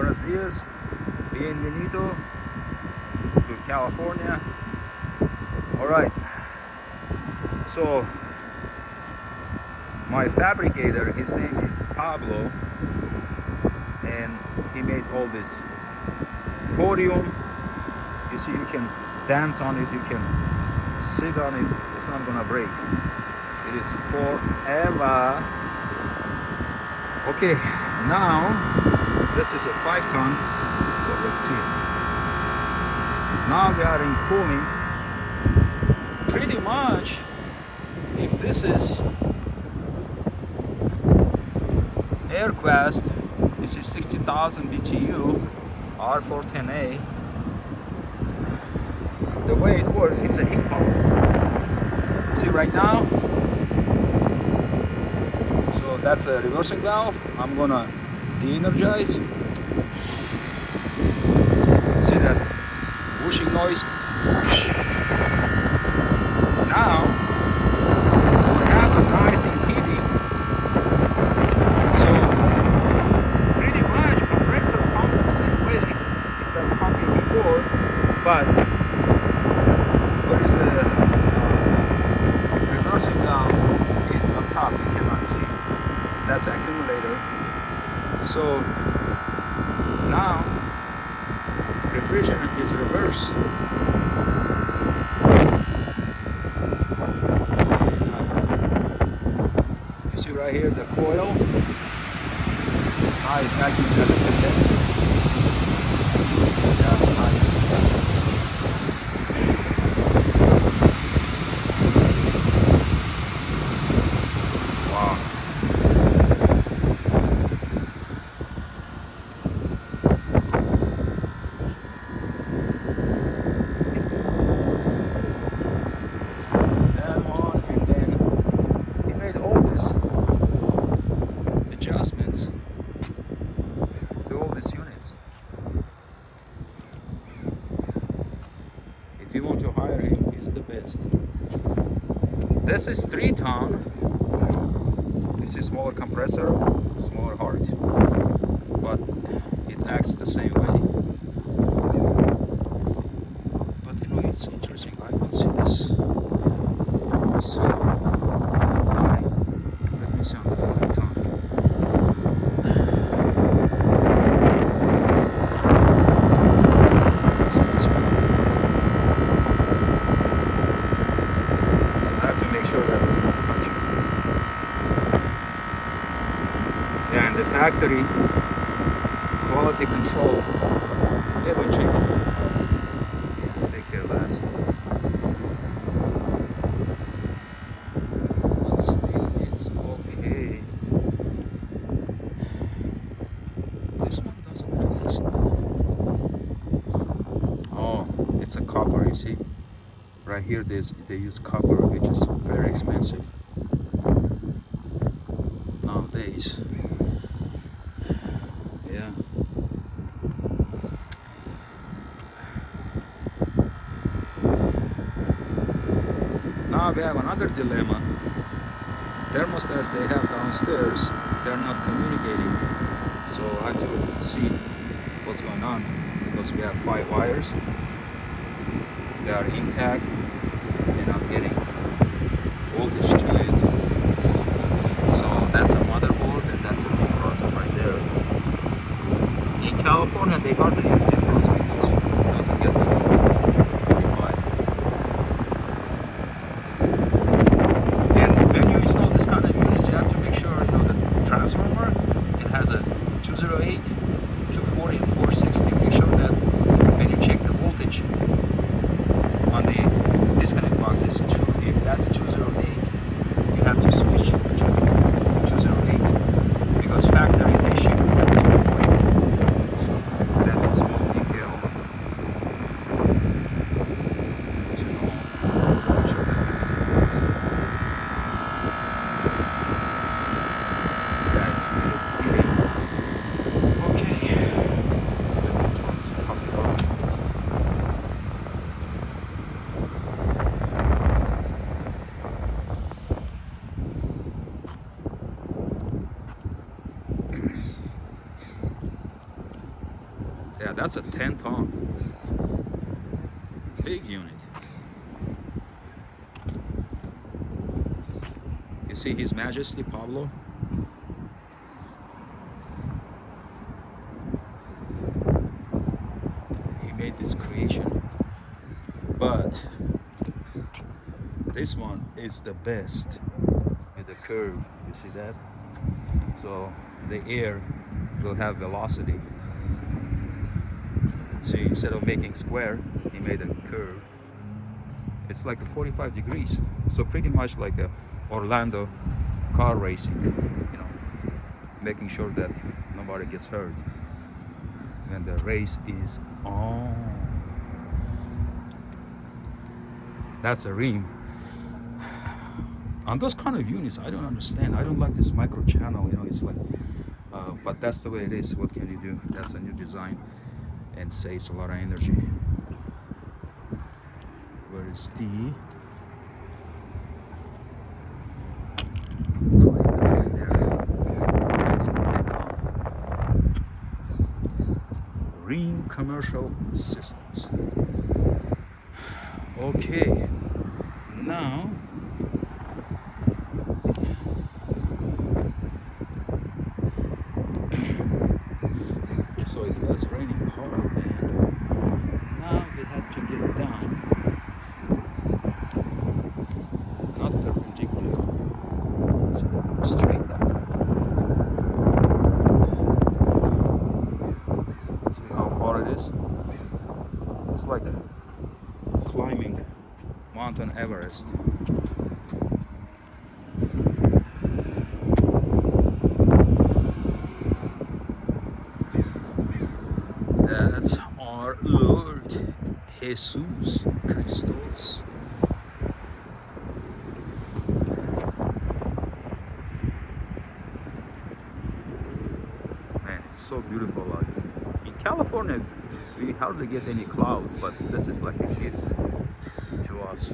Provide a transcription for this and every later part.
Buenos dias, bienvenido to California. Alright, so my fabricator, his name is Pablo, and he made all this podium. You see, you can dance on it, you can sit on it, it's not gonna break. It is forever. Okay, now this is a 5-ton, so let's see. Now we are in cooling. Pretty much, if this is aircraft, this is 60,000 BTU R410A. The way it works, it's a heat pump. See right now? So that's a reversing valve. I'm gonna de-energize. See that whooshing noise? Now we have a nice heating. So pretty much compressor pumps the same way it was pumping before, but where is the reversing valve? It's on top, you cannot see. That's accumulator. So now refrigerant is reversed. You see right here the coil. Now it's acting as a condenser. Yeah, nice. Wow. Adjustments to all these units. If you want to hire him, he's the best. This is 3-ton. This is smaller compressor, smaller heart, but it acts the same way. But you know, it's interesting. I don't see this. So let me see on the 5-ton. Yeah, and the factory quality control, they will check it. Yeah, take care less. But still, it's okay. This one doesn't have this. Oh, it's a copper, you see? Right here, they use copper, which is very expensive nowadays. Yeah. Now we have another dilemma. Thermostats they have downstairs, they're not communicating. So I have to see what's going on, because we have 5 wires. They are intact and I'm getting voltage to it. So that's a motherboard and that's a defrost right there. In California they hardly use defrost because it doesn't get them required. And when you install this kind of units, you have to make sure, you know, the transformer, it has a 208, 240 and 460. Make sure that when you check the voltage on the disconnect box is 2, if that's 208, you have to switch to 208 because factory they ship 240. So that's a small detail to know, to make sure that it works. Yeah, it's heating. Okay. Yeah, that's a 10-ton. Big unit. You see His Majesty Pablo? He made this creation. But this one is the best with the curve. You see that? So the air will have velocity. See, instead of making square, he made a curve. It's like a 45 degrees. So pretty much like a Orlando car racing, you know, making sure that nobody gets hurt when the race is on. That's a rim. On those kind of units, I don't understand. I don't like this micro channel, you know, it's like, but that's the way it is. What can you do? That's a new design and saves a lot of energy. Where is the Ring Commercial Systems. Okay, now so it was raining hard, and now they had to get down, not perpendicular, so they go straight down. See how far it is? It's like climbing Mountain Everest. That's our Lord Jesus Christos. Man, it's so beautiful. In California, we hardly get any clouds, but this is like a gift to us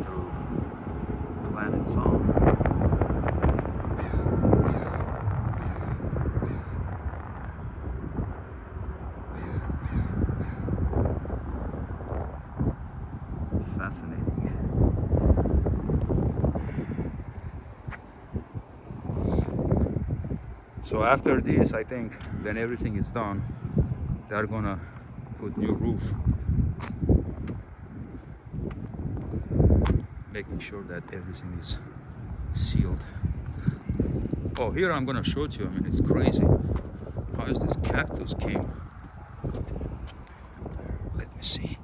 through planet Sun. Fascinating. So after this, I think when everything is done, they're gonna put new roof, making sure that everything is sealed. Oh, here I'm gonna show it to you. I mean, it's crazy. How is this cactus came? Let me see.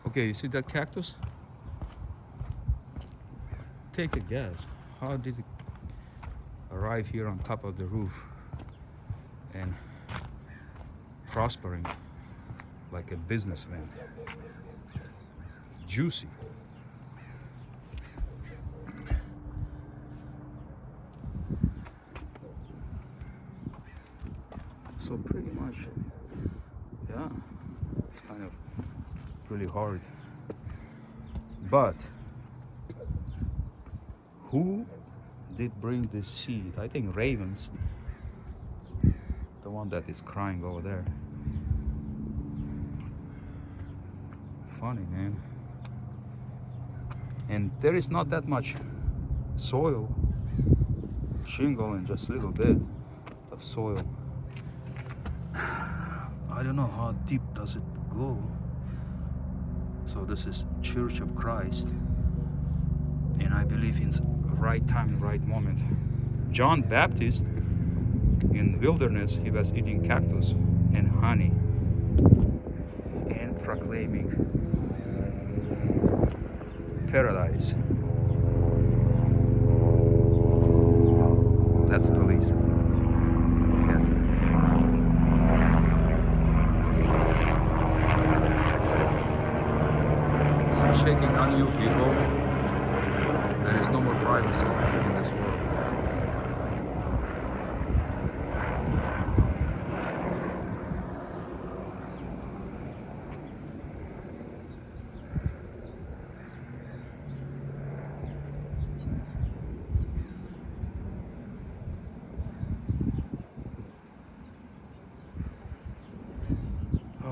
Okay, you see that cactus? Take a guess. How did it arrive here on top of the roof and prospering like a businessman? Juicy. So pretty much, yeah, it's kind of really hard. But who did bring this seed? I think ravens. The one that is crying over there. Funny, man. And there is not that much soil, shingle, and just a little bit of soil. I don't know how deep does it go. So this is Church of Christ, and I believe in right time, right moment. John Baptist in wilderness, he was eating cactus and honey and proclaiming paradise. That's police. It's shaking on you, people. There is no more privacy in this world.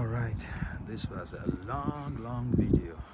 All right, this was a long video.